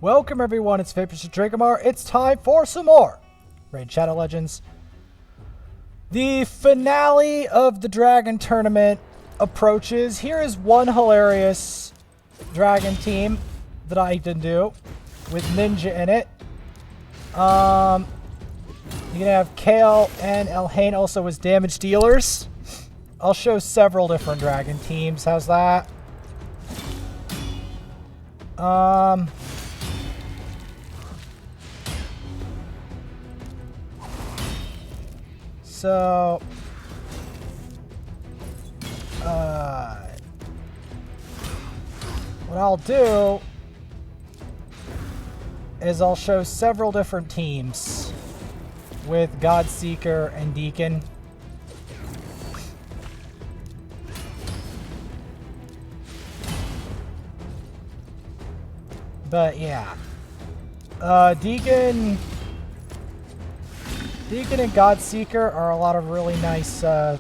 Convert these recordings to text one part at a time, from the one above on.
Welcome everyone, it's Vapors Dragomar. It's time for some more Raid Shadow Legends. The finale of the Dragon Tournament approaches. Here is one hilarious Dragon team that I did do with Ninja in it. You're gonna have Kale and Elhain also as damage dealers. I'll show several different Dragon teams. How's that? So, what I'll do is I'll show several different teams with Godseeker and Deacon. But yeah, Deacon and Godseeker are a lot of really nice, so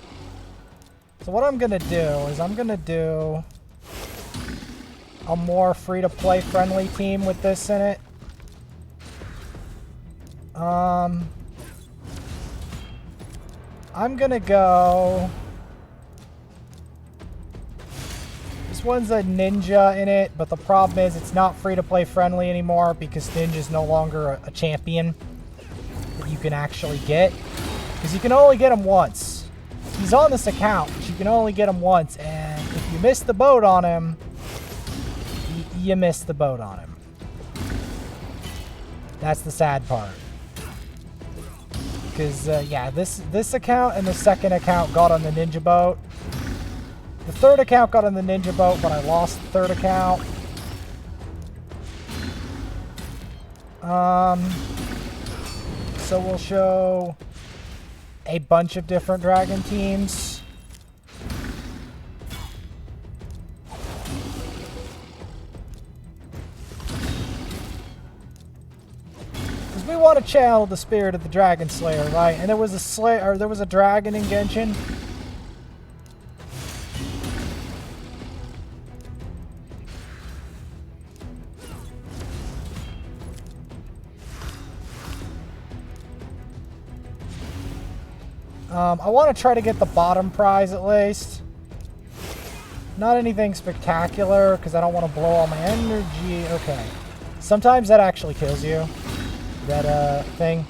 what I'm going to do is I'm going to do a more free-to-play friendly team with this in it. I'm going to go... This one's a Ninja in it, but the problem is it's not free-to-play friendly anymore because Ninja's no longer a champion that you can actually get, because you can only get him once. He's on this account, but you can only get him once, and if you miss the boat on him, you miss the boat on him. That's the sad part. Because, yeah, this account and the second account got on the Ninja boat. The third account got on the Ninja boat, but I lost the third account. So we'll show a bunch of different Dragon teams. Because we want to channel the spirit of the Dragon Slayer, right? And there was a dragon in Genshin. I want to try to get the bottom prize at least. Not anything spectacular, because I don't want to blow all my energy. Okay. Sometimes that actually kills you. That, thing.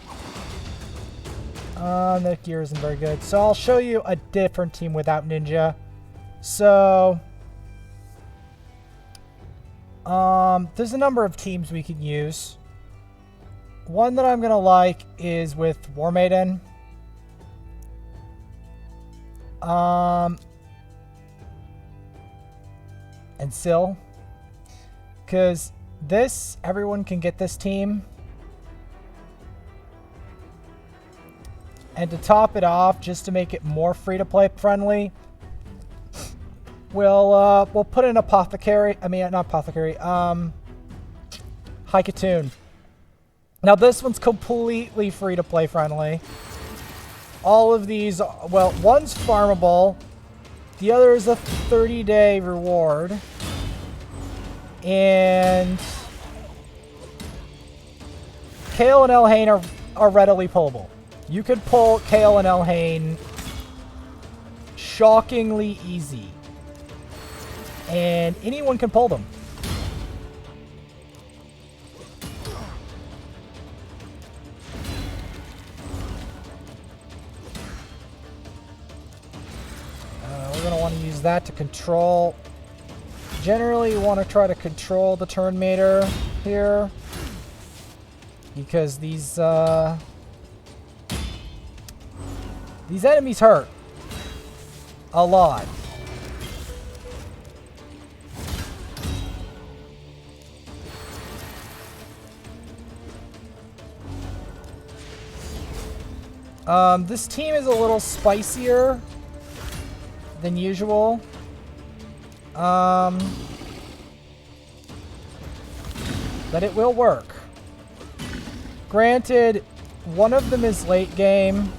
That gear isn't very good. So I'll show you a different team without Ninja. So... there's a number of teams we can use. One that I'm going to like is with War Maiden. And Syl, because everyone can get this team. And to top it off, just to make it more free-to-play friendly, we'll put in Apothecary, not Apothecary, Haikatoon. Now this one's completely free-to-play friendly. All of these, well, one's farmable, the other is a 30-day reward, and Kale and Elhain are readily pullable. You could pull Kale and Elhain shockingly easy, and anyone can pull them. We're going to want to use that to control. Generally, you want to try to control the turn meter here, because these enemies hurt a lot. This team is a little spicier than usual. But it will work. Granted, one of them is late game,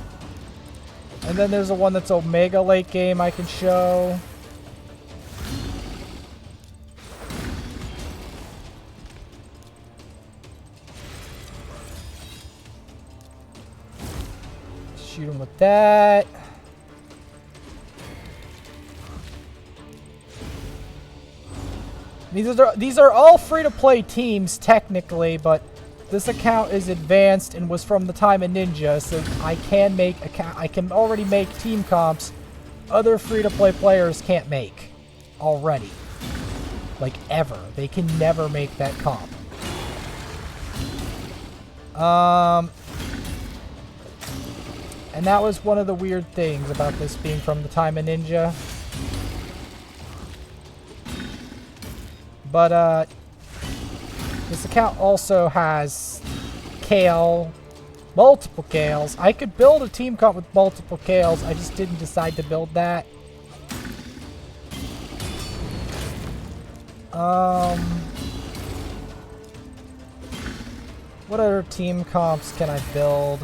and then there's the one that's Omega late game I can show. Shoot him with that. These are all free-to-play teams, technically, but this account is advanced and was from the time of Ninja, so I can already make team comps other free-to-play players can't make already. Like, ever. They can never make that comp. And that was one of the weird things about this being from the time of Ninja. But, this account also has Kale, multiple Kales. I could build a team comp with multiple Kales, I just didn't decide to build that. What other team comps can I build?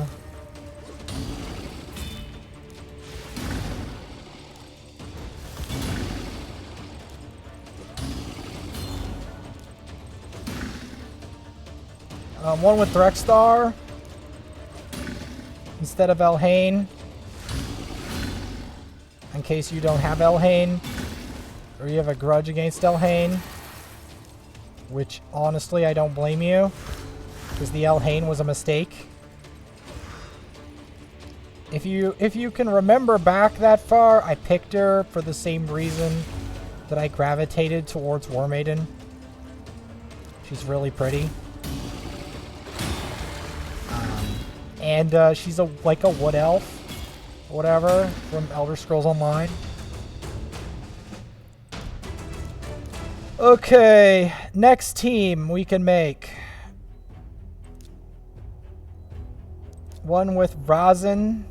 One with Drexstar instead of Elhain, in case you don't have Elhain or you have a grudge against Elhain, which honestly I don't blame you, because the Elhain was a mistake. If you can remember back that far, I picked her for the same reason that I gravitated towards War Maiden. She's really pretty. And she's like a wood elf, whatever, from Elder Scrolls Online. Okay, next team we can make. One with Razin.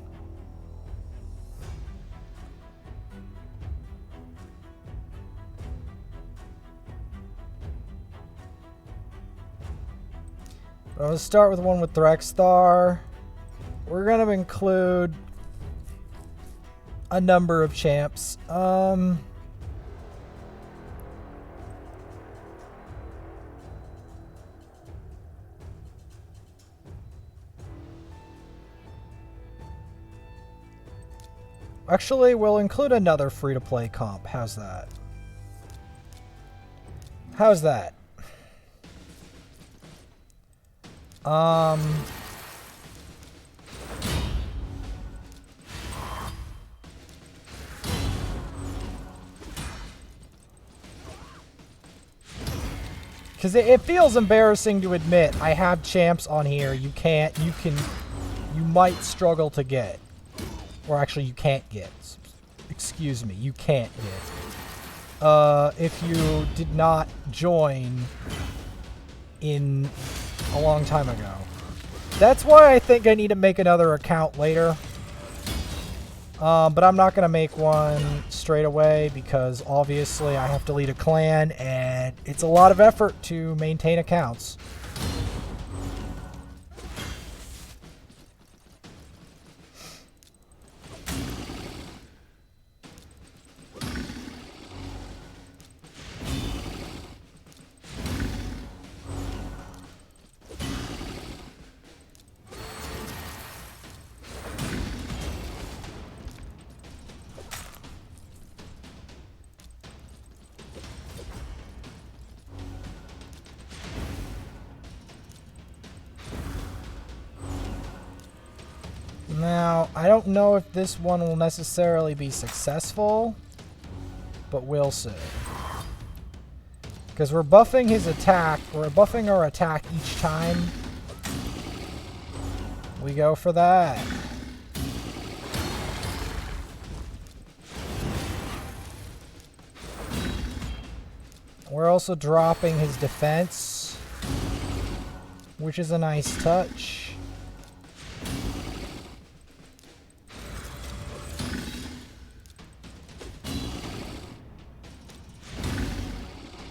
I'm going to start with one with Drexstar. We're going to include a number of champs. Actually, we'll include another free-to-play comp. How's that? How's that? Because it feels embarrassing to admit I have champs on here you might struggle to get. Or actually you can't get. Excuse me, you can't get. If you did not join in a long time ago. That's why I think I need to make another account later. But I'm not going to make one straight away because obviously I have to lead a clan and it's a lot of effort to maintain accounts. Now, I don't know if this one will necessarily be successful, but we'll see. Because we're buffing his attack, we're buffing our attack each time we go for that. We're also dropping his defense, which is a nice touch.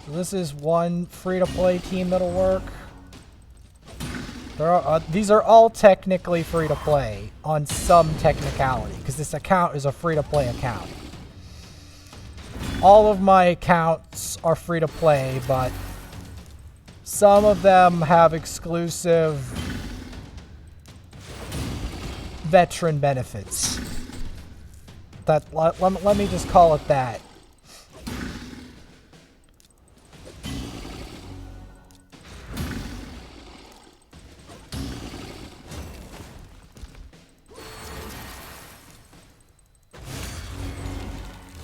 This is one free-to-play team that'll work. These are all technically free-to-play on some technicality, because this account is a free-to-play account. All of my accounts are free-to-play, but some of them have exclusive veteran benefits. Let me just call it that.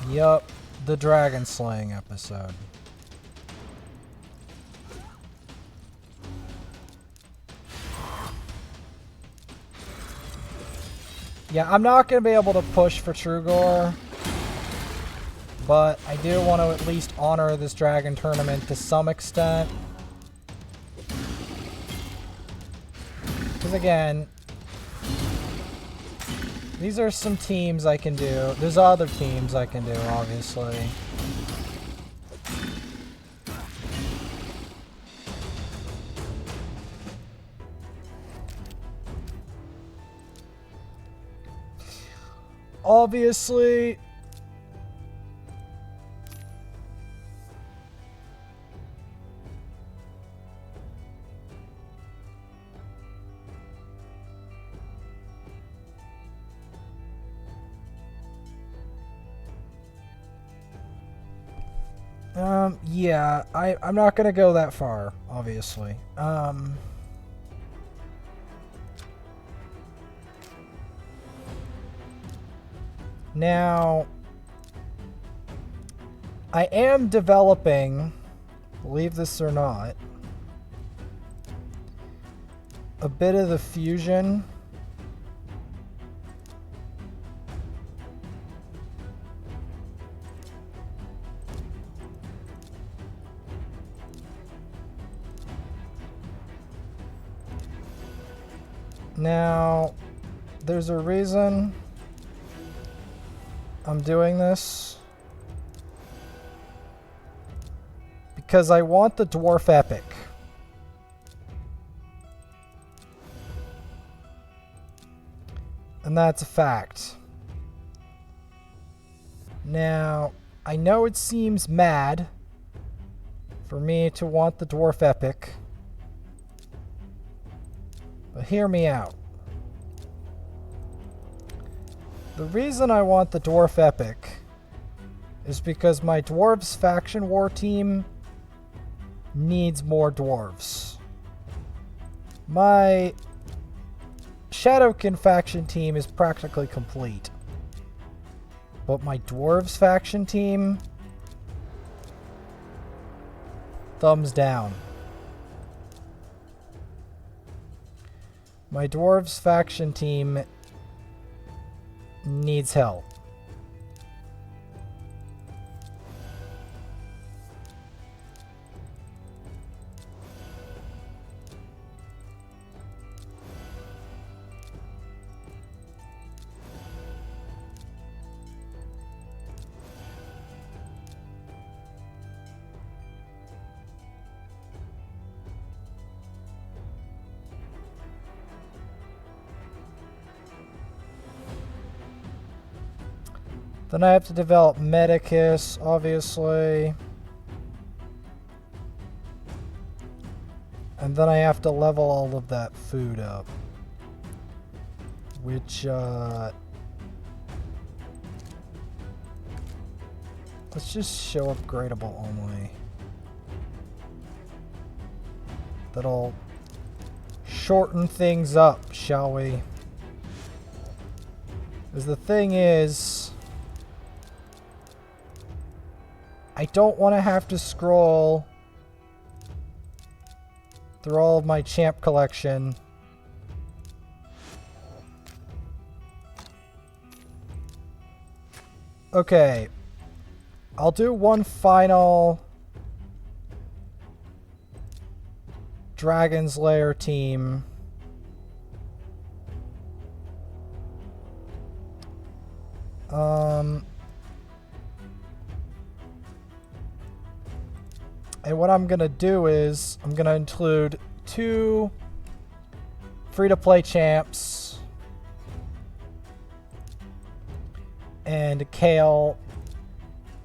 Yup, the dragon slaying episode. Yeah, I'm not going to be able to push for Trugor, but I do want to at least honor this dragon tournament to some extent. Because again, these are some teams I can do. There's other teams I can do, obviously. Obviously, yeah, I'm not gonna go that far, obviously. Now, I am developing, believe this or not, a bit of the fusion. Now, there's a reason I'm doing this. Because I want the Dwarf Epic. And that's a fact. Now, I know it seems mad for me to want the Dwarf Epic. But hear me out. The reason I want the Dwarf Epic is because my Dwarves Faction War team needs more Dwarves. My Shadowkin faction team is practically complete. But my Dwarves faction team, thumbs down. My Dwarves faction team needs help. Then I have to develop Medicus, obviously. And then I have to level all of that food up. Which, let's just show upgradable only. That'll shorten things up, shall we? Because the thing is, I don't want to have to scroll through all of my champ collection. Okay. I'll do one final Dragon's Lair team. And what I'm going to do is I'm going to include 2 free-to-play champs and Kale,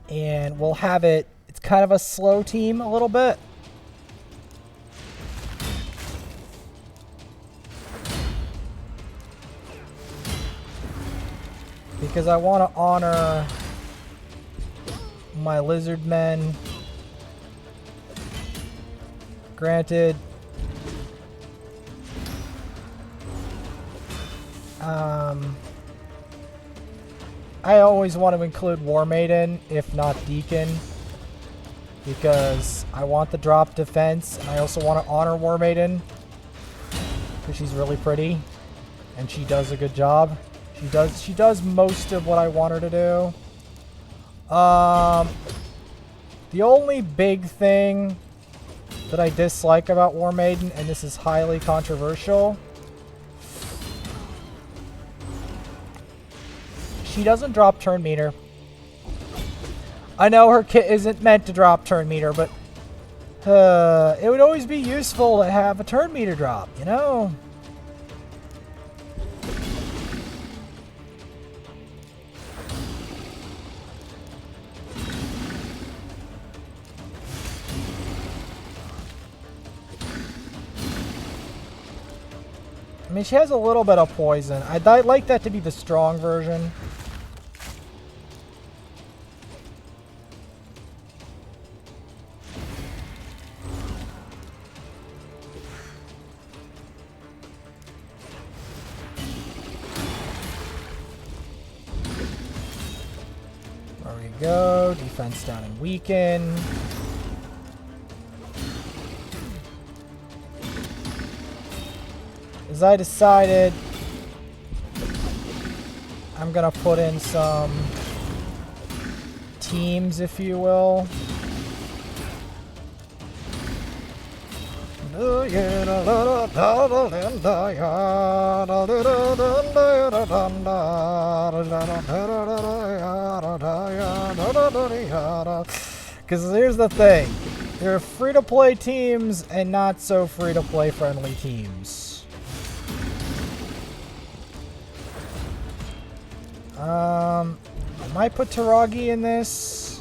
and we'll have it, it's kind of a slow team a little bit. because I want to honor my lizard men. Granted, I always want to include War Maiden, if not Deacon, because I want the drop defense, and I also want to honor War Maiden, because she's really pretty, and she does a good job. She does most of what I want her to do. The only big thing that I dislike about War Maiden, and this is highly controversial, she doesn't drop turn meter. I know her kit isn't meant to drop turn meter, but it would always be useful to have a turn meter drop, you know? I mean, she has a little bit of poison. I'd like that to be the strong version. There we go. Defense down and weaken. As I decided, I'm gonna put in some teams, if you will. Because here's the thing. There are free-to-play teams and not so free-to-play friendly teams. I might put Taragi in this.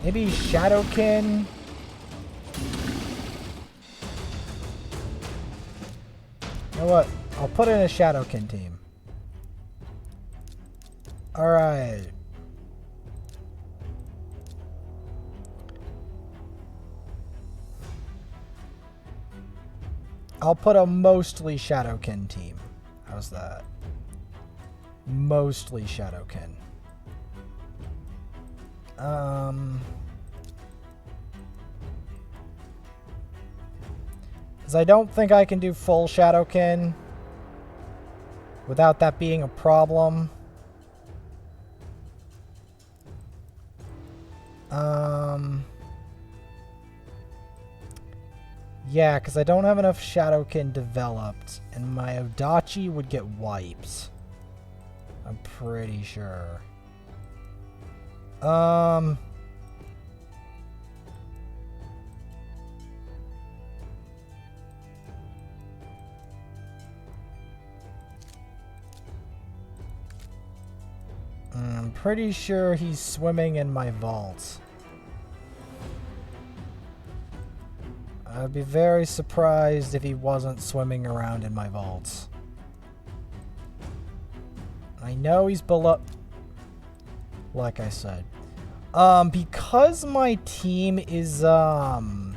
Maybe Shadowkin. You know what? I'll put in a Shadowkin team. Alright. I'll put a mostly Shadowkin team. How's that? Mostly Shadowkin. Because I don't think I can do full Shadowkin without that being a problem. Yeah, because I don't have enough Shadowkin developed, and my Odachi would get wiped. I'm pretty sure. I'm pretty sure he's swimming in my vault. I'd be very surprised if he wasn't swimming around in my vaults. I know he's below... Like I said. Because my team is, kind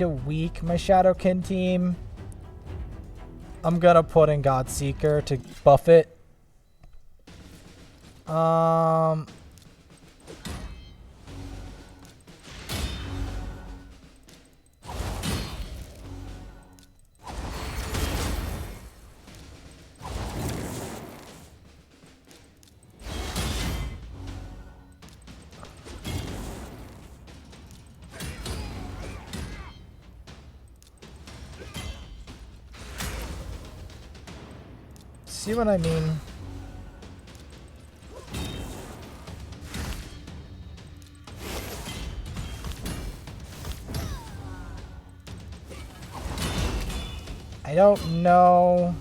of weak, my Shadowkin team, I'm gonna put in Godseeker to buff it. See what I mean? I don't know.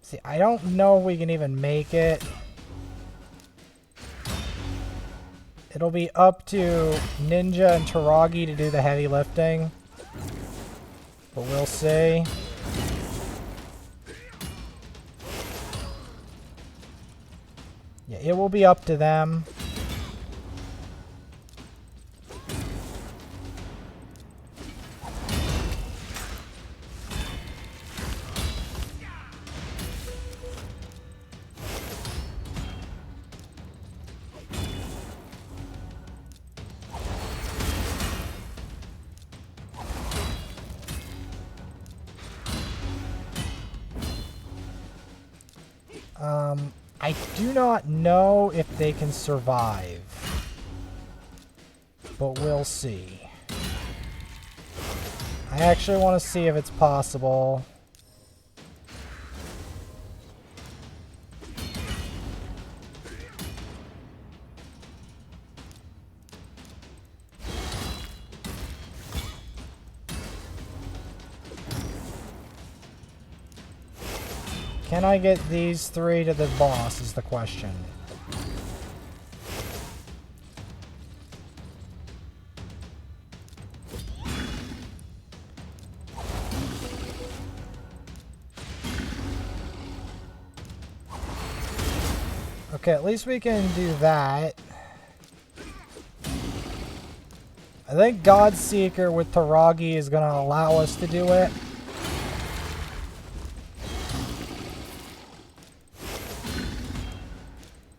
See, I don't know if we can even make it. It'll be up to Ninja and Taragi to do the heavy lifting. But we'll see. Yeah, it will be up to them. I do not know if they can survive, but we'll see. I actually want to see if it's possible. Can I get these three to the boss is the question. Okay, at least we can do that. I think Godseeker with Taragi is going to allow us to do it.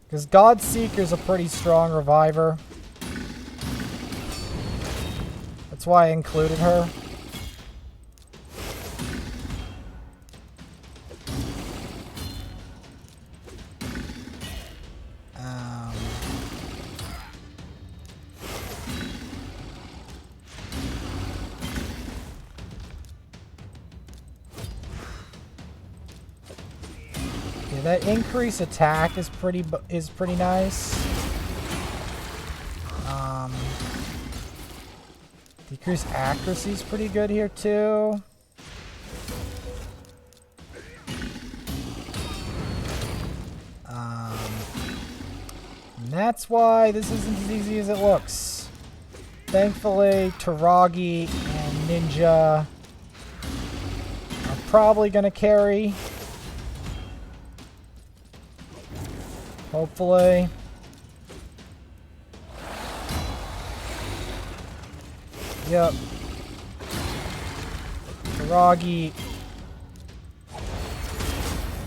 Because Godseeker's a pretty strong reviver. That's why I included her. That increase attack is pretty nice. Decrease accuracy is pretty good here too. And that's why this isn't as easy as it looks. Thankfully, Taragi and Ninja are probably gonna carry. Hopefully. Yep. Taragi.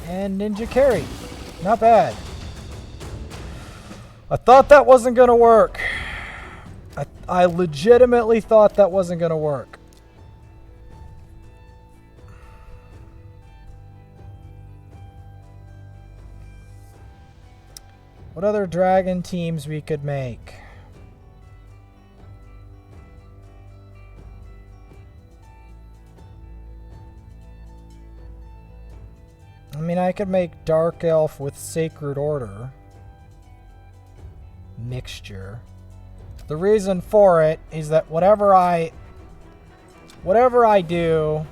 And Ninja carry. Not bad. I thought that wasn't gonna work. I legitimately thought that wasn't gonna work. What other dragon teams we could make? I mean, I could make Dark Elf with Sacred Order. Mixture. The reason for it is that whatever I do,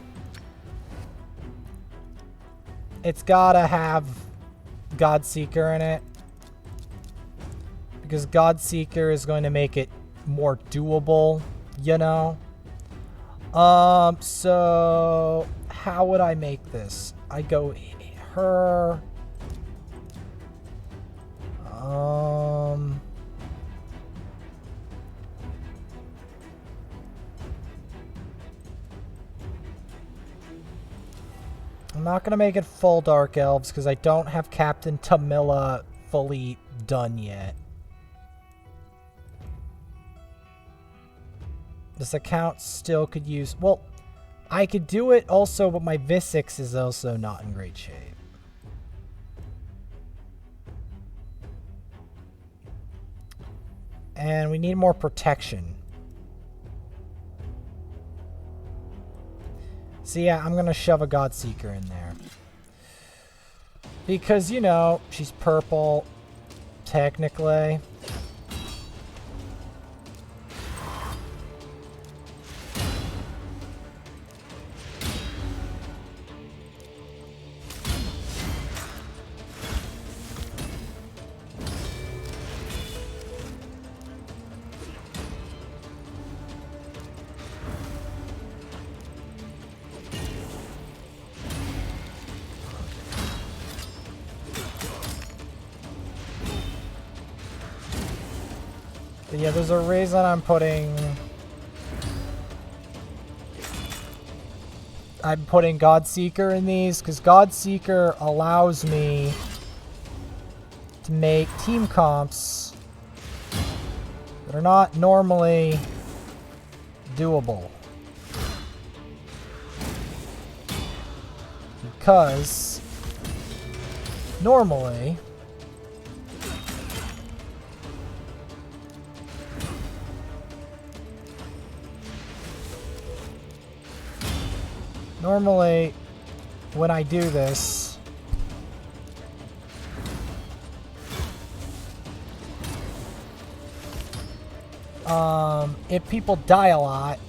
it's gotta have Godseeker in it. Because Godseeker is going to make it more doable, you know? So how would I make this? I go her. I'm not going to make it full Dark Elves because I don't have Captain Tamilla fully done yet. This account still could use... Well, I could do it also, but my Visix is also not in great shape. And we need more protection. So yeah, I'm going to shove a Godseeker in there. Because, you know, she's purple, technically. Yeah, there's a reason I'm putting Godseeker in these, because Godseeker allows me to make team comps that are not normally doable. Because normally when I do this, if people die a lot,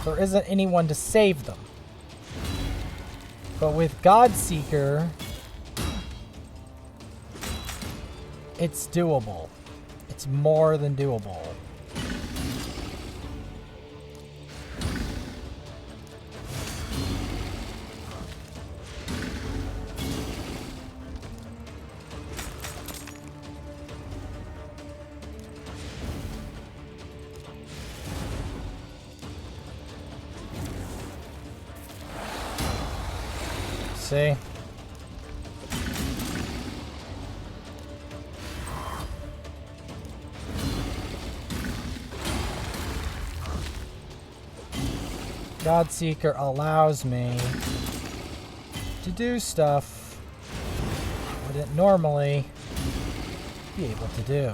there isn't anyone to save them. But with Godseeker, it's doable. It's more than doable. See? Godseeker allows me to do stuff I wouldn't normally be able to do.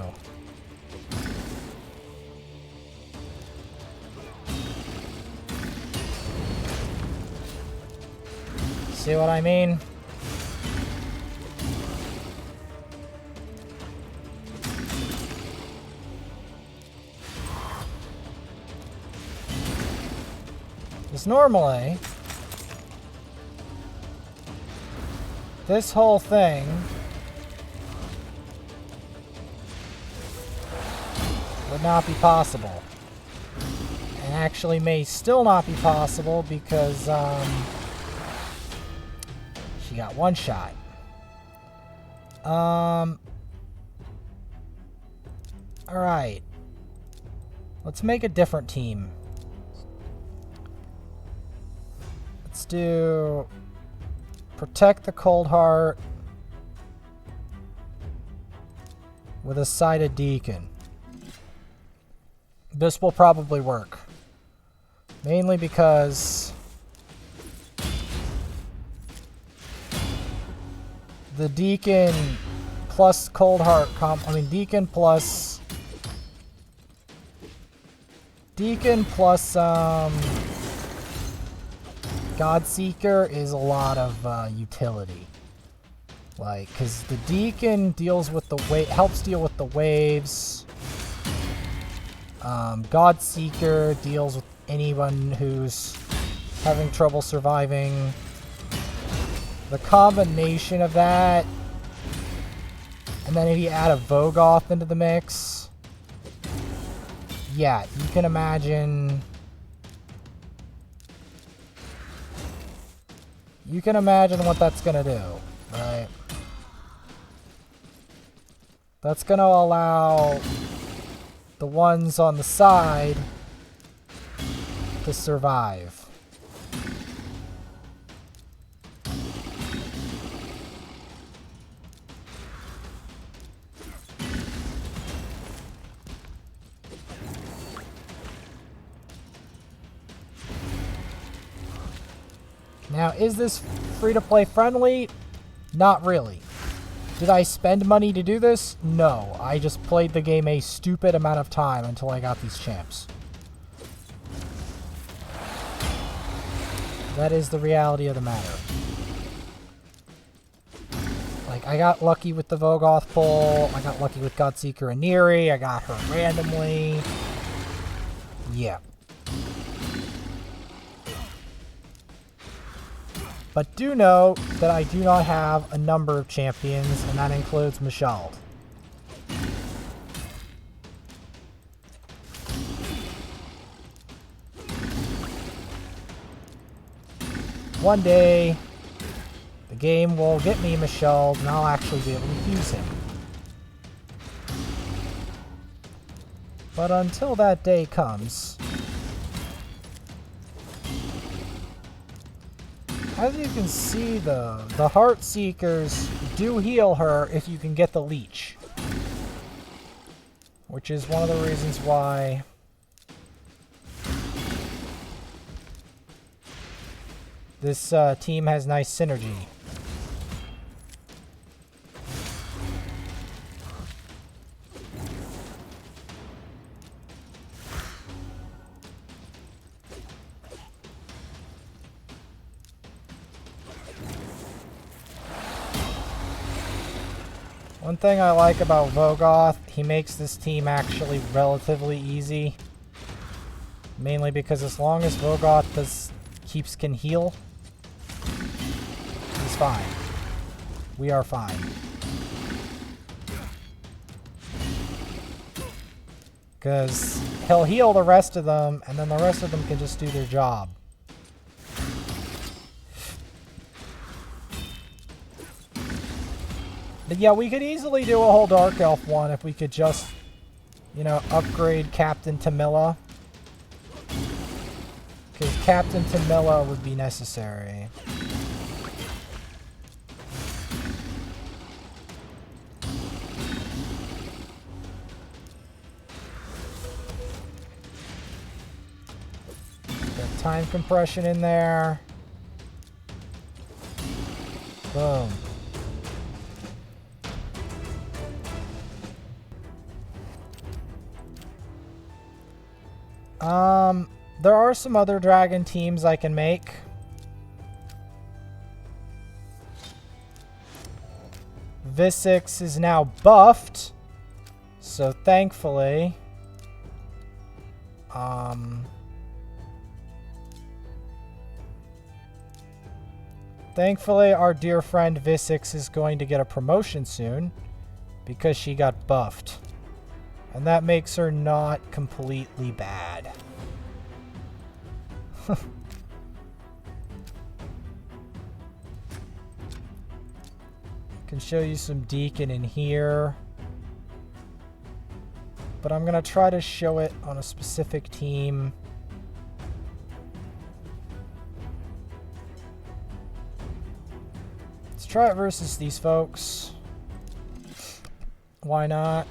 See what I mean? Because normally, this whole thing would not be possible. And actually may still not be possible because, she got one shot. Alright. Let's make a different team. Let's do Protect the Cold Heart with a side of Deacon. This will probably work. Mainly because the Deacon plus Cold Heart Deacon plus Godseeker is a lot of utility. Like, because the Deacon deals with the helps deal with the waves. Godseeker deals with anyone who's having trouble surviving. The combination of that, and then if you add a Vogoth into the mix, yeah, you can imagine. You can imagine what that's gonna do, right? That's gonna allow the ones on the side to survive. Now, is this free-to-play friendly? Not really. Did I spend money to do this? No. I just played the game a stupid amount of time until I got these champs. That is the reality of the matter. Like, I got lucky with the Vogoth pull. I got lucky with Godseeker and Neri. I got her randomly. Yeah. But do know that I do not have a number of champions, and that includes Michelle. One day, the game will get me Michelle, and I'll actually be able to use him. But until that day comes, as you can see, the Heartseekers do heal her if you can get the leech. Which is one of the reasons why this team has nice synergy. One thing I like about Vogoth, he makes this team actually relatively easy. Mainly because as long as Vogoth can heal, he's fine. We are fine. Because he'll heal the rest of them, and then the rest of them can just do their job. But yeah, we could easily do a whole Dark Elf one if we could just, you know, upgrade Captain Tamilla. Because Captain Tamilla would be necessary. Got time compression in there. Boom. There are some other dragon teams I can make. Visix is now buffed, so thankfully, our dear friend Visix is going to get a promotion soon because she got buffed. And that makes her not completely bad. Can show you some Deacon in here. But I'm going to try to show it on a specific team. Let's try it versus these folks. Why not?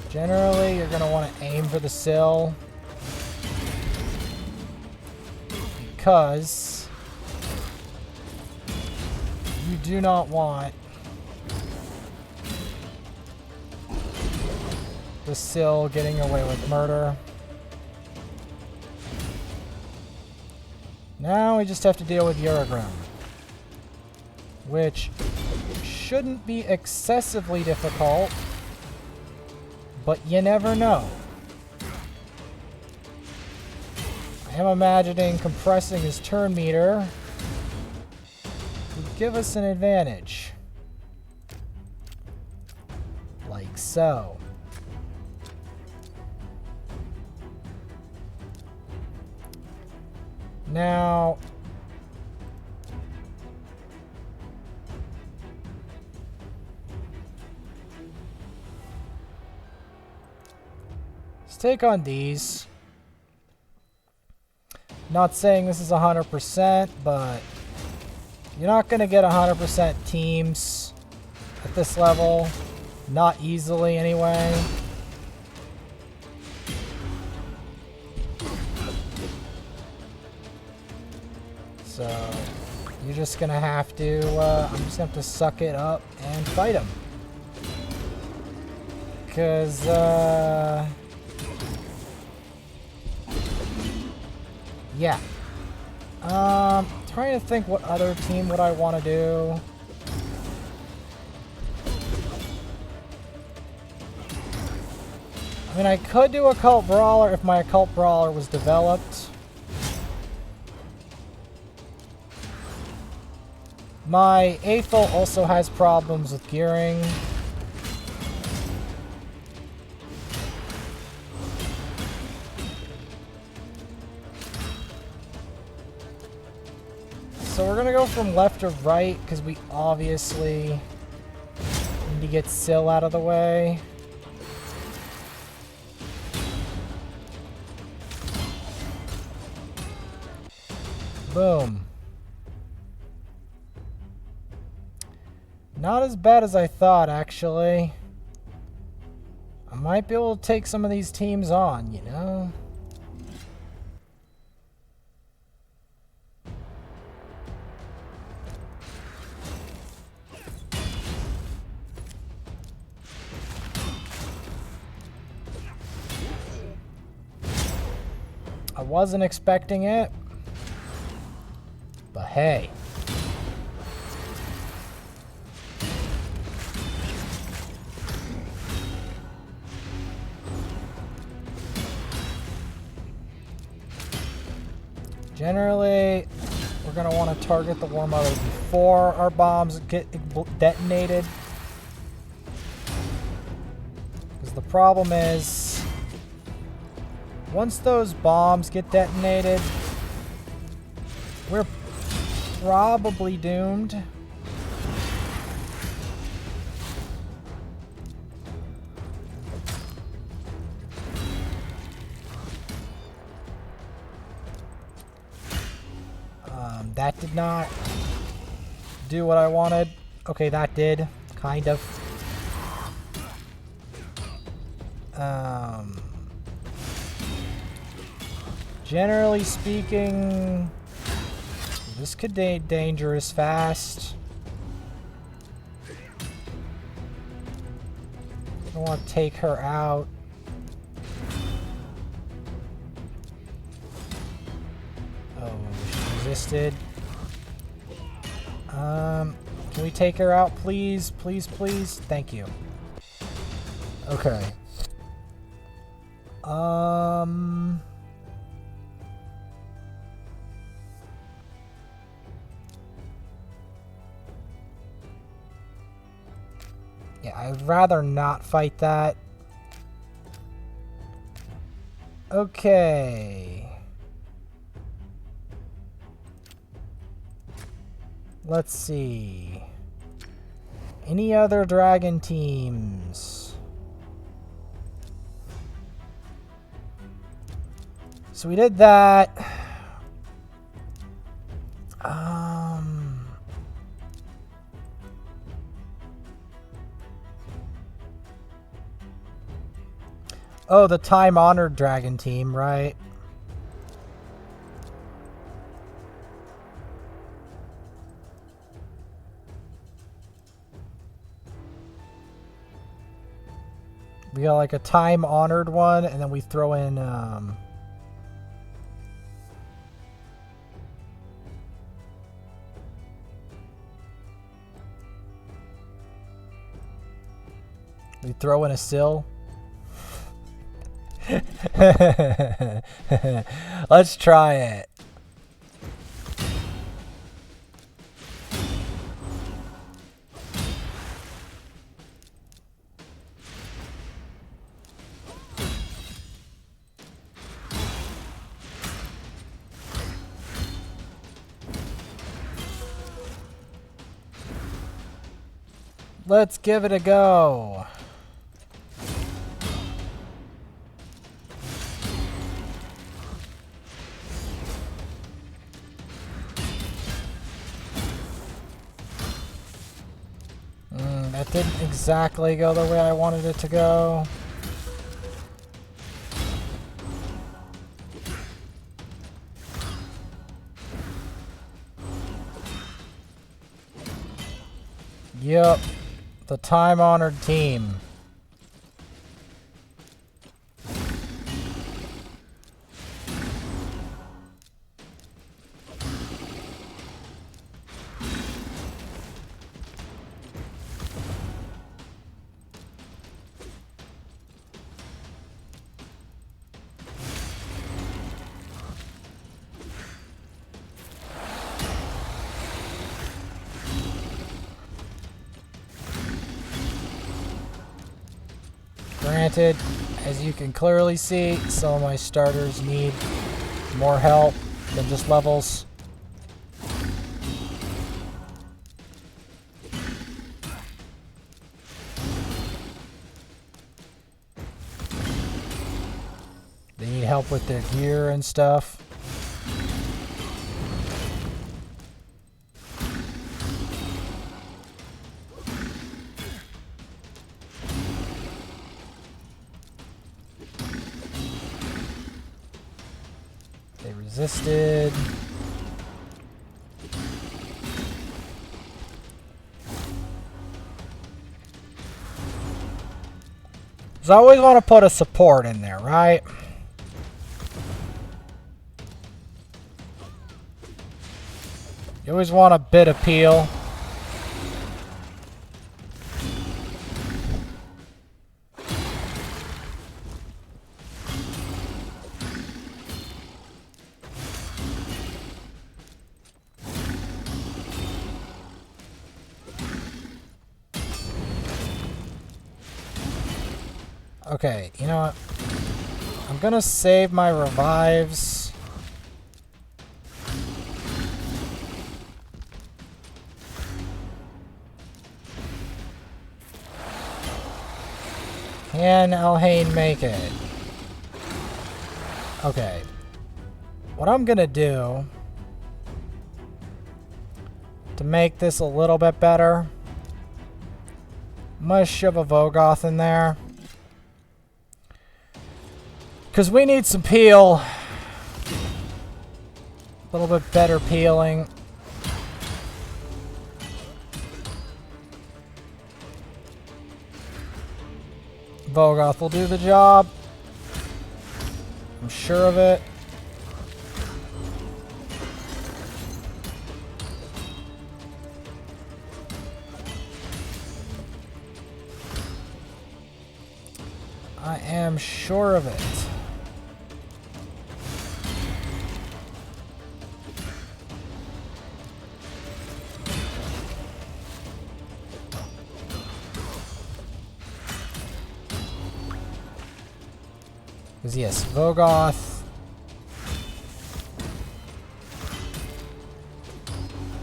Generally, you're going to want to aim for the sill because you do not want the sill getting away with murder. Now we just have to deal with Uragrim, which shouldn't be excessively difficult. But you never know. I am imagining compressing his turn meter would give us an advantage. Like so. Now, take on these. Not saying this is 100%, but you're not going to get 100% teams at this level. Not easily, anyway. So, you're just going to have to, I'm just going to have to suck it up and fight them. Because, yeah. Trying to think what other team would I want to do. I mean, I could do Occult Brawler if my Occult Brawler was developed. My Aethel also has problems with gearing. So we're gonna go from left to right because we obviously need to get Syl out of the way. Boom. Not as bad as I thought, actually. I might be able to take some of these teams on, you know? I wasn't expecting it. But hey. Generally, we're going to want to target the War Mother before our bombs get detonated. Because the problem is, once those bombs get detonated, we're probably doomed. That did not do what I wanted. Okay, that did. Kind of. Generally speaking, this could be dangerous fast. I want to take her out. Oh, she resisted. Can we take her out, please? Please, please? Thank you. Okay. Yeah, I'd rather not fight that. Okay. Let's see. Any other dragon teams? So we did that. Oh, the time-honored dragon team, right? We got like a time-honored one, and then we throw in, we throw in a Syl. Let's try it. Let's give it a go. That didn't exactly go the way I wanted it to go. Yep, the time-honored team. Granted, as you can clearly see, some of my starters need more help than just levels. They need help with their gear and stuff. They resisted. So I always want to put a support in there, right? You always want a bit of peel. Okay, you know what? I'm gonna save my revives. Can Elhain make it? Okay. What I'm gonna do to make this a little bit better, I'm gonna shove a Vogoth in there. Because we need some peel. A little bit better peeling. Vogoth will do the job. I'm sure of it. I am sure of it. Because yes, Vogoth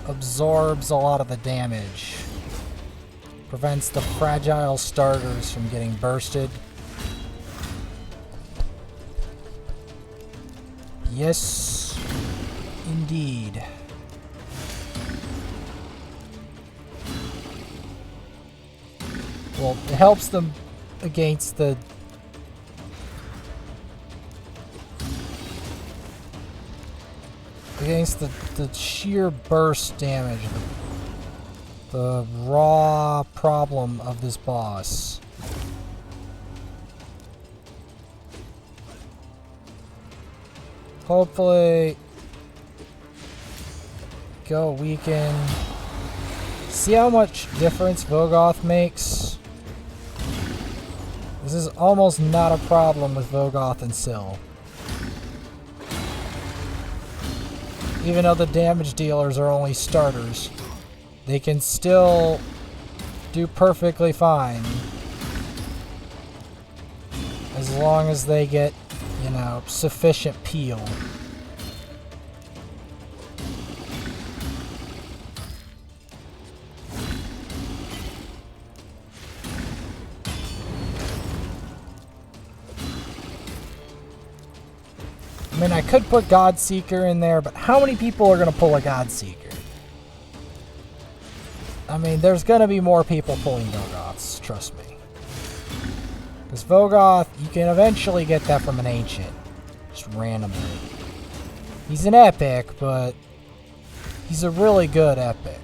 absorbs a lot of the damage. Prevents the fragile starters from getting bursted. Yes, indeed. Well, it helps them against the sheer burst damage, the raw problem of this boss. Hopefully, go weaken. See how much difference Vogoth makes? This is almost not a problem with Vogoth and Syl. Even though the damage dealers are only starters, they can still do perfectly fine. As long as they get, you know, sufficient peel. I mean, I could put Godseeker in there, but how many people are going to pull a Godseeker? I mean, there's going to be more people pulling Vogoths, trust me. Because Vogoth, you can eventually get that from an Ancient. Just randomly. He's an epic, but he's a really good epic.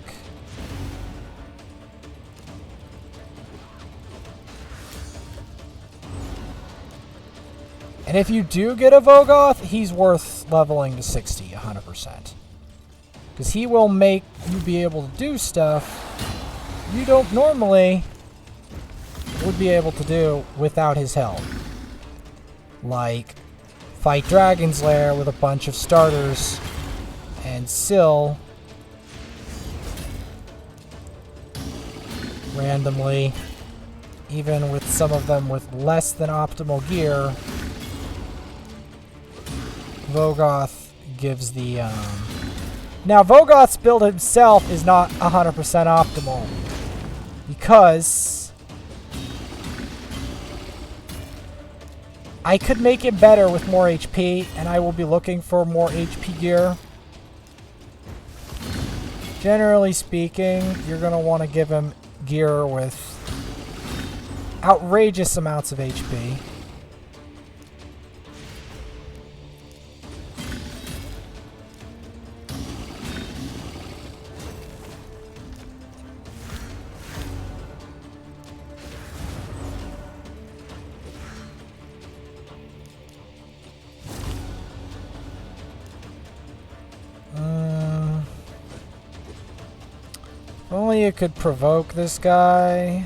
And if you do get a Vogoth, he's worth leveling to 60, 100%. Because he will make you be able to do stuff you don't normally would be able to do without his help. Like, fight Dragon's Lair with a bunch of starters, and Syl randomly even with some of them with less than optimal gear, Vogoth gives the... Now, Vogoth's build himself is not 100% optimal, because I could make it better with more HP, and I will be looking for more HP gear. Generally speaking, you're going to want to give him gear with outrageous amounts of HP. If only you could provoke this guy.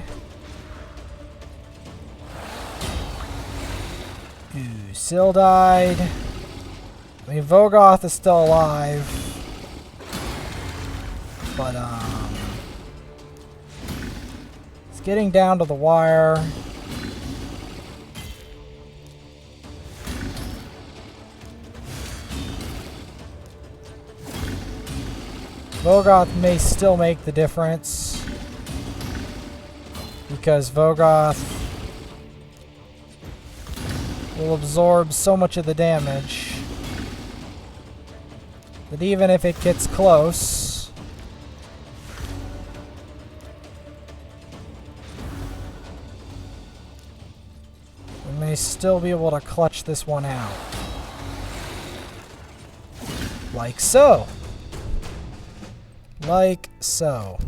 Ooh, Syl died. I mean, Vogoth is still alive. But, it's getting down to the wire. Vogoth may still make the difference, because Vogoth will absorb so much of the damage that even if it gets close, we may still be able to clutch this one out. Like so. Like so.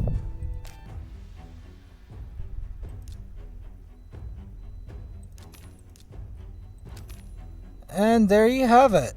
And there you have it.